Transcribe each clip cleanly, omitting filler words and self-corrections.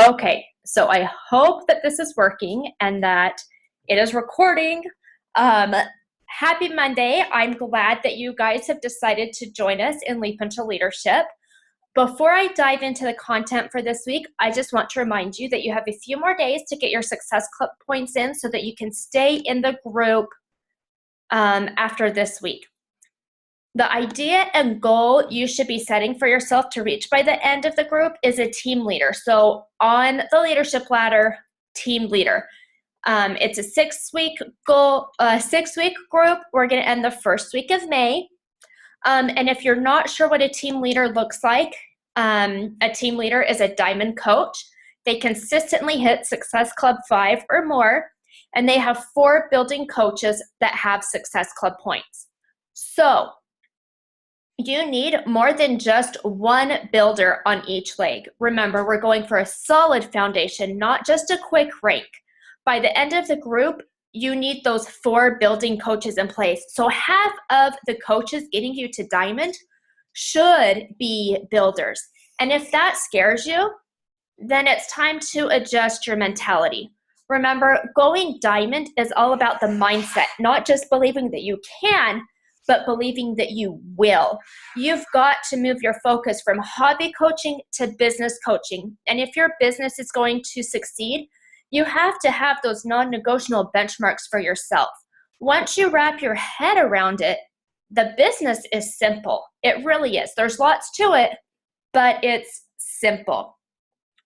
Okay, so I hope that this is working and that it is recording. Um, Happy Monday. I'm glad that you guys have decided to join us in Leap into Leadership. Before I dive into the content for this week, I just want to remind you that you have a few more days to get your Success Club points in so that you can stay in the group after this week. The idea and goal you should be setting for yourself to reach by the end of the group is a team leader. So on the leadership ladder, team leader. It's a 6-week goal, 6-week group. We're going to end the first week of May. And if you're not sure what a team leader looks like, a team leader is a diamond coach. They consistently hit Success Club 5 or more, and they have 4 building coaches that have Success Club points. So you need more than just one builder on each leg. Remember, we're going for a solid foundation, not just a quick rank. By the end of the group, you need those 4 building coaches in place. So half of the coaches getting you to diamond should be builders. And if that scares you, then it's time to adjust your mentality. Remember, going diamond is all about the mindset, not just believing that you can, but believing that you will. You've got to move your focus from hobby coaching to business coaching. And if your business is going to succeed, you have to have those non-negotiable benchmarks for yourself. Once you wrap your head around it, the business is simple. It really is. There's lots to it, but it's simple.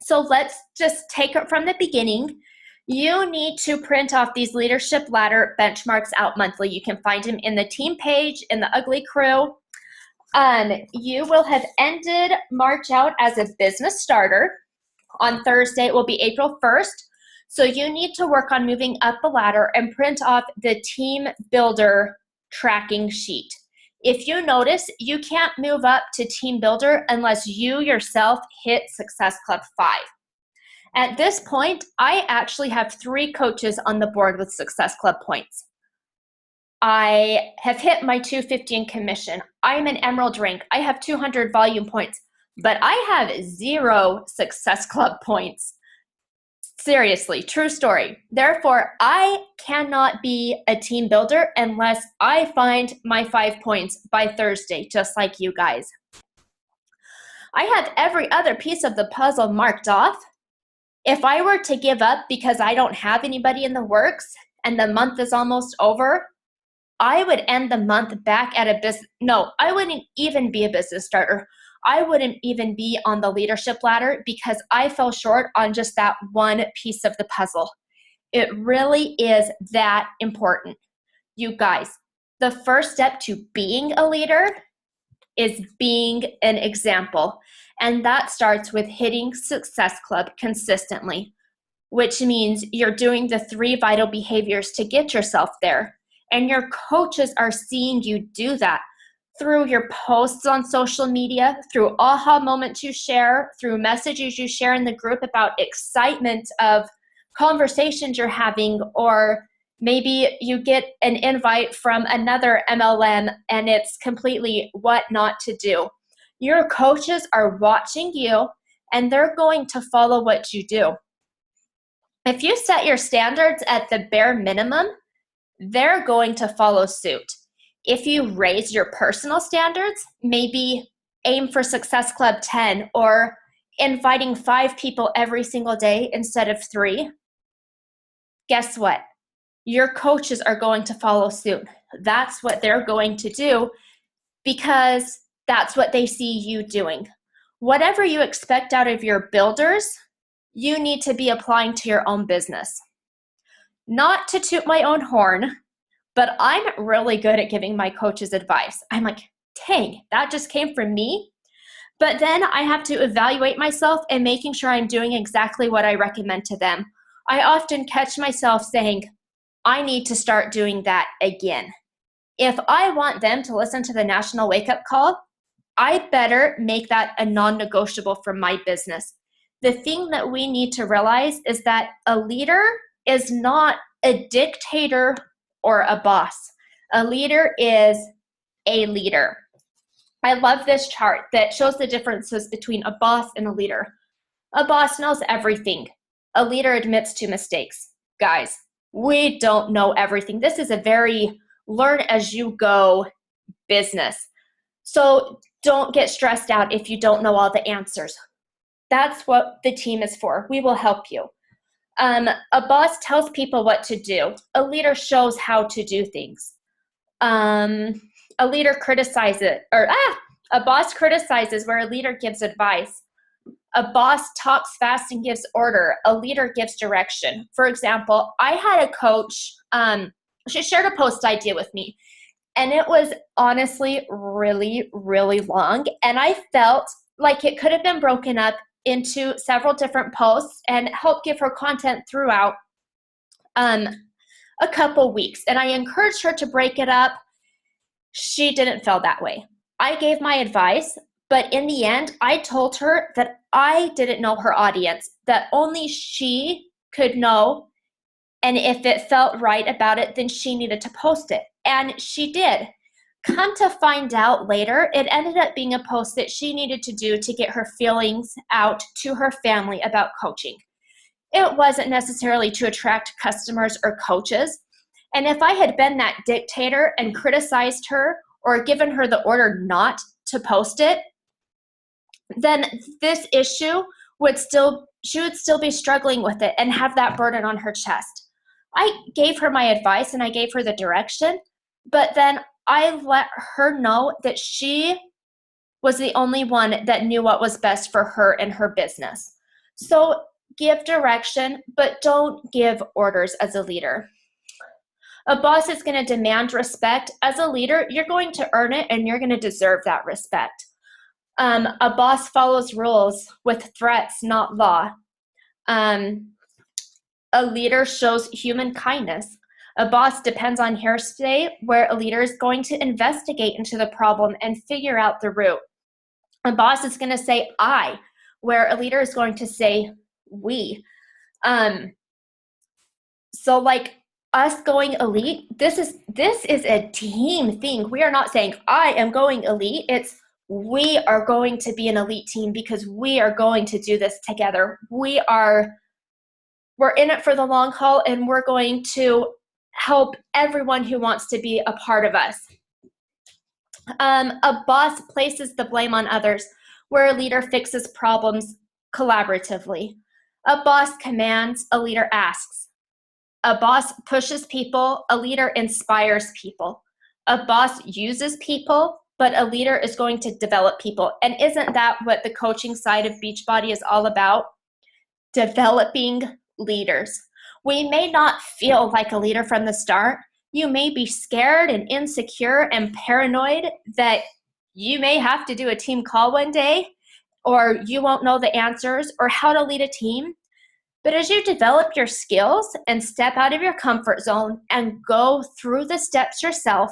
So let's just take it from the beginning. You need to print off these leadership ladder benchmarks out monthly. You can find them in the team page, in the Ugly Crew. You will have ended March out as a business starter. On Thursday, it will be April 1st. So you need to work on moving up the ladder and print off the team builder tracking sheet. If you notice, you can't move up to team builder unless you yourself hit Success Club 5. At this point, I actually have 3 coaches on the board with Success Club points. I have hit my 250 in commission. I'm an Emerald rank. I have 200 volume points, but I have 0 Success Club points. Seriously, true story. Therefore, I cannot be a team builder unless I find my 5 points by Thursday, just like you guys. I have every other piece of the puzzle marked off. If I were to give up because I don't have anybody in the works and the month is almost over, I would end the month back at a business. No, I wouldn't even be a business starter. I wouldn't even be on the leadership ladder because I fell short on just that one piece of the puzzle. It really is that important. You guys, the first step to being a leader is being an example. And that starts with hitting Success Club consistently, which means you're doing the 3 vital behaviors to get yourself there. And your coaches are seeing you do that through your posts on social media, through aha moments you share, through messages you share in the group about excitement of conversations you're having, or maybe you get an invite from another MLM and it's completely what not to do. Your coaches are watching you and they're going to follow what you do. If you set your standards at the bare minimum, they're going to follow suit. If you raise your personal standards, maybe aim for Success Club 10 or inviting 5 people every single day instead of 3, guess what? Your coaches are going to follow suit. That's what they're going to do because that's what they see you doing. Whatever you expect out of your builders, you need to be applying to your own business. Not to toot my own horn, but I'm really good at giving my coaches advice. I'm like, dang, that just came from me. But then I have to evaluate myself and making sure I'm doing exactly what I recommend to them. I often catch myself saying, I need to start doing that again. If I want them to listen to the National Wake Up Call, I better make that a non-negotiable for my business. The thing that we need to realize is that a leader is not a dictator or a boss. A leader is a leader. I love this chart that shows the differences between a boss and a leader. A boss knows everything. A leader admits to mistakes. Guys, we don't know everything. This is a very learn as you go business. So don't get stressed out if you don't know all the answers. That's what the team is for. We will help you. A boss tells people what to do. A leader shows how to do things. A leader criticizes, a boss criticizes where a leader gives advice. A boss talks fast and gives order. A leader gives direction. For example, I had a coach, she shared a post idea with me, and it was honestly really, really long. And I felt like it could have been broken up into several different posts and help give her content throughout a couple weeks. And I encouraged her to break it up. She didn't feel that way. I gave my advice, but in the end, I told her that I didn't know her audience, that only she could know. And if it felt right about it, then she needed to post it. And she did. Come to find out later, it ended up being a post that she needed to do to get her feelings out to her family about coaching. It wasn't necessarily to attract customers or coaches. And if I had been that dictator and criticized her or given her the order not to post it, then this issue she would still be struggling with it and have that burden on her chest. I gave her my advice and I gave her the direction, but then I let her know that she was the only one that knew what was best for her and her business. So give direction, but don't give orders as a leader. A boss is going to demand respect. As a leader, you're going to earn it and you're going to deserve that respect. A boss follows rules with threats, not law. A leader shows human kindness. A boss depends on hearsay, where a leader is going to investigate into the problem and figure out the root. A boss is going to say I, where a leader is going to say we. So like us going elite, this is a team thing. We are not saying I am going elite. It's we are going to be an elite team because we are going to do this together. We're in it for the long haul, and we're going to help everyone who wants to be a part of us. A boss places the blame on others, where a leader fixes problems collaboratively. A boss commands, a leader asks. A boss pushes people, a leader inspires people. A boss uses people, but a leader is going to develop people. And isn't that what the coaching side of Beachbody is all about? Developing leaders. We may not feel like a leader from the start. You may be scared and insecure and paranoid that you may have to do a team call one day, or you won't know the answers or how to lead a team. But as you develop your skills and step out of your comfort zone and go through the steps yourself,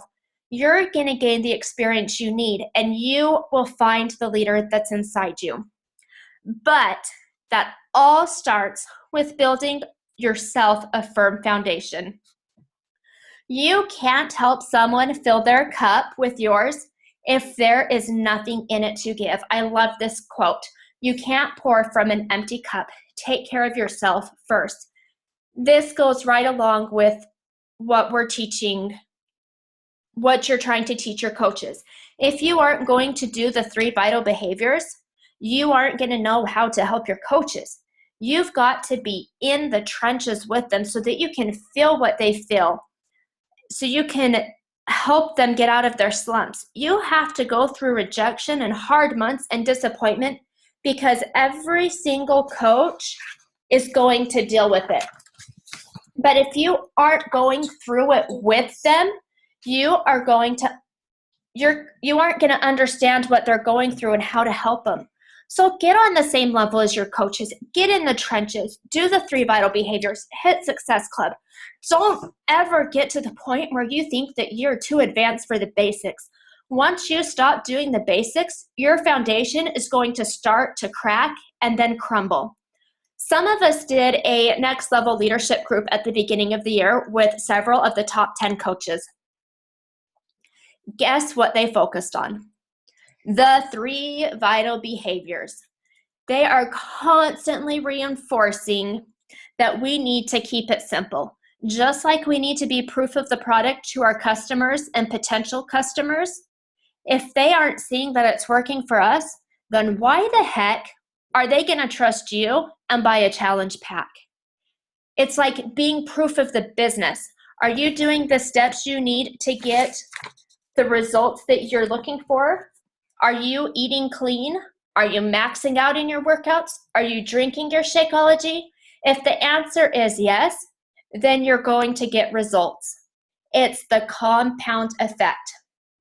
you're going to gain the experience you need, and you will find the leader that's inside you. But that all starts with building yourself a firm foundation. You can't help someone fill their cup with yours if there is nothing in it to give. I love this quote. You can't pour from an empty cup. Take care of yourself first. This goes right along with what we're teaching, what you're trying to teach your coaches. If you aren't going to do the 3 vital behaviors, you aren't going to know how to help your coaches. You've got to be in the trenches with them so that you can feel what they feel, so you can help them get out of their slumps. You have to go through rejection and hard months and disappointment, because every single coach is going to deal with it. But if you aren't going through it with them, you aren't going to understand what they're going through and how to help them. So get on the same level as your coaches. Get in the trenches. Do the 3 vital behaviors. Hit Success Club. Don't ever get to the point where you think that you're too advanced for the basics. Once you stop doing the basics, your foundation is going to start to crack and then crumble. Some of us did a next level leadership group at the beginning of the year with several of the top 10 coaches. Guess what they focused on? The 3 vital behaviors. They are constantly reinforcing that we need to keep it simple. Just like we need to be proof of the product to our customers and potential customers, if they aren't seeing that it's working for us, then why the heck are they going to trust you and buy a challenge pack? It's like being proof of the business. Are you doing the steps you need to get the results that you're looking for? Are you eating clean? Are you maxing out in your workouts? Are you drinking your Shakeology? If the answer is yes, then you're going to get results. It's the compound effect.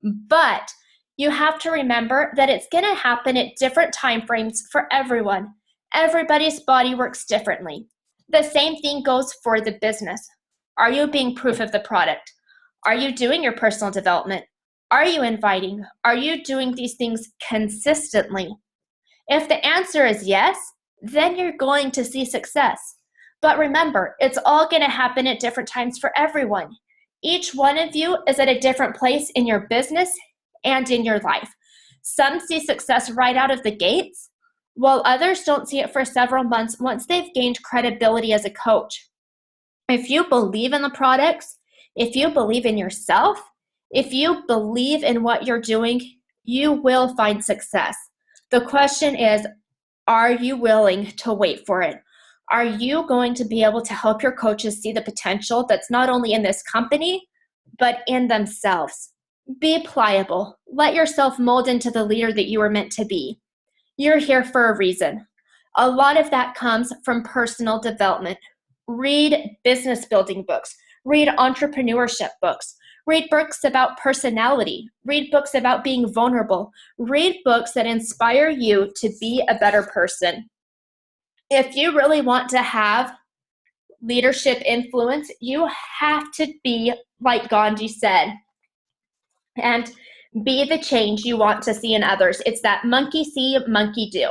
But you have to remember that it's going to happen at different time frames for everyone. Everybody's body works differently. The same thing goes for the business. Are you being proof of the product? Are you doing your personal development? Are you inviting? Are you doing these things consistently? If the answer is yes, then you're going to see success. But remember, it's all going to happen at different times for everyone. Each one of you is at a different place in your business and in your life. Some see success right out of the gates, while others don't see it for several months once they've gained credibility as a coach. If you believe in the products, if you believe in yourself, if you believe in what you're doing, you will find success. The question is, are you willing to wait for it? Are you going to be able to help your coaches see the potential that's not only in this company, but in themselves? Be pliable. Let yourself mold into the leader that you were meant to be. You're here for a reason. A lot of that comes from personal development. Read business building books. Read entrepreneurship books. Read books about personality. Read books about being vulnerable. Read books that inspire you to be a better person. If you really want to have leadership influence, you have to be like Gandhi said, and be the change you want to see in others. It's that monkey see, monkey do.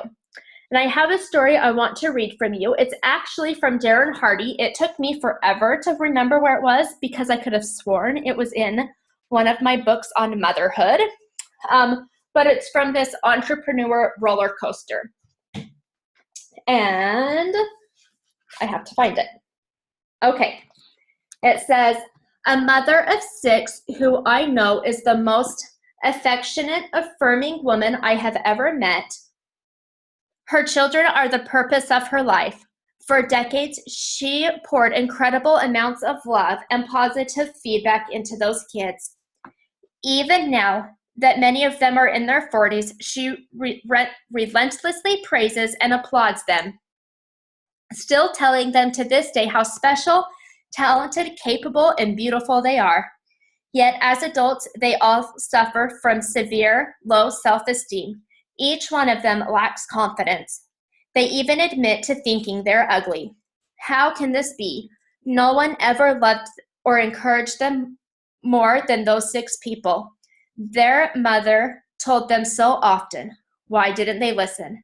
And I have a story I want to read from you. It's actually from Darren Hardy. It took me forever to remember where it was because I could have sworn it was in one of my books on motherhood. But it's from this entrepreneur roller coaster. And I have to find it. Okay. It says, a mother of 6 who I know is the most affectionate, affirming woman I have ever met. Her children are the purpose of her life. For decades, she poured incredible amounts of love and positive feedback into those kids. Even now that many of them are in their 40s, she relentlessly praises and applauds them, still telling them to this day how special, talented, capable, and beautiful they are. Yet as adults, they all suffer from severe low self-esteem. Each one of them lacks confidence. They even admit to thinking they're ugly. How can this be? No one ever loved or encouraged them more than those 6 people. Their mother told them so often. Why didn't they listen?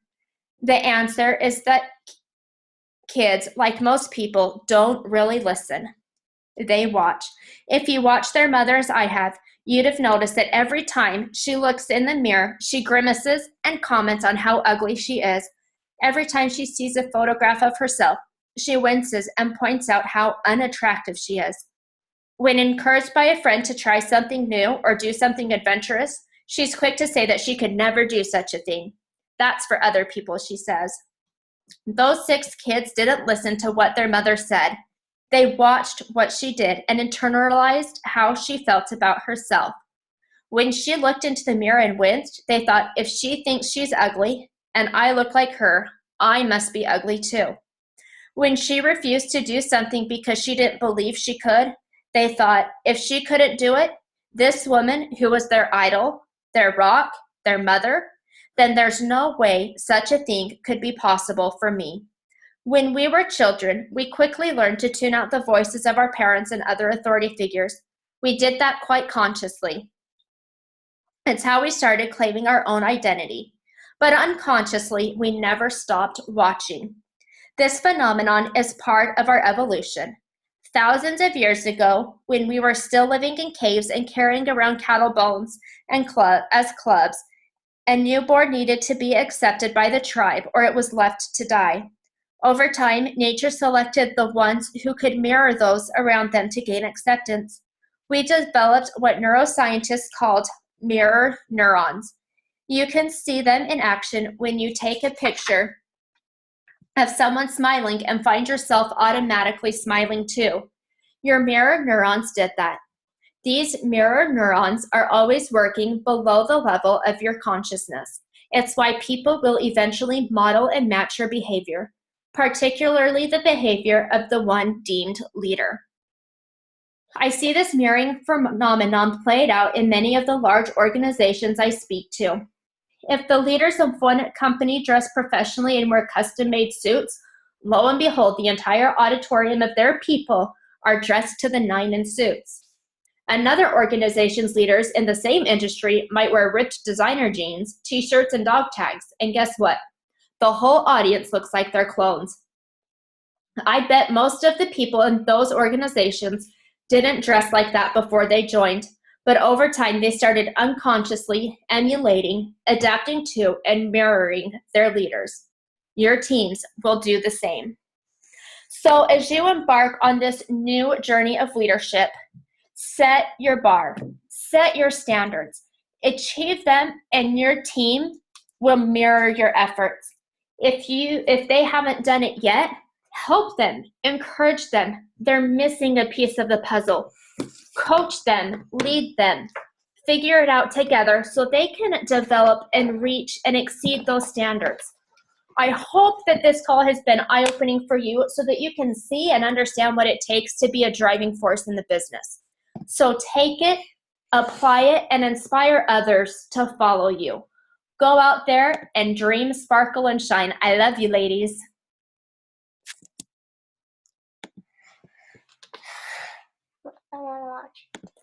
The answer is that kids, like most people, don't really listen. They watch. If you watch their mother as I have, you'd have noticed that every time she looks in the mirror, she grimaces and comments on how ugly she is. Every time she sees a photograph of herself, she winces and points out how unattractive she is. When encouraged by a friend to try something new or do something adventurous, she's quick to say that she could never do such a thing. That's for other people, she says. Those 6 kids didn't listen to what their mother said. They watched what she did and internalized how she felt about herself. When she looked into the mirror and winced, they thought, if she thinks she's ugly and I look like her, I must be ugly too. When she refused to do something because she didn't believe she could, they thought, if she couldn't do it, this woman who was their idol, their rock, their mother, then there's no way such a thing could be possible for me. When we were children, we quickly learned to tune out the voices of our parents and other authority figures. We did that quite consciously. It's how we started claiming our own identity. But unconsciously, we never stopped watching. This phenomenon is part of our evolution. Thousands of years ago, when we were still living in caves and carrying around cattle bones and as clubs, A new board needed to be accepted by the tribe or it was left to die. Over time, nature selected the ones who could mirror those around them to gain acceptance. We developed what neuroscientists called mirror neurons. You can see them in action when you take a picture of someone smiling and find yourself automatically smiling too. Your mirror neurons did that. These mirror neurons are always working below the level of your consciousness. It's why people will eventually model and match your behavior, particularly the behavior of the one deemed leader. I see this mirroring phenomenon played out in many of the large organizations I speak to. If the leaders of one company dress professionally and wear custom-made suits, lo and behold, the entire auditorium of their people are dressed to the nine in suits. Another organization's leaders in the same industry might wear ripped designer jeans, t-shirts, and dog tags, and guess what? The whole audience looks like they're clones. I bet most of the people in those organizations didn't dress like that before they joined, but over time they started unconsciously emulating, adapting to, and mirroring their leaders. Your teams will do the same. So as you embark on this new journey of leadership, set your bar, set your standards, achieve them, and your team will mirror your efforts. If they haven't done it yet, help them, encourage them. They're missing a piece of the puzzle. Coach them, lead them, figure it out together so they can develop and reach and exceed those standards. I hope that this call has been eye-opening for you so that you can see and understand what it takes to be a driving force in the business. So take it, apply it, and inspire others to follow you. Go out there and dream, sparkle, and shine. I love you, ladies. I want to watch.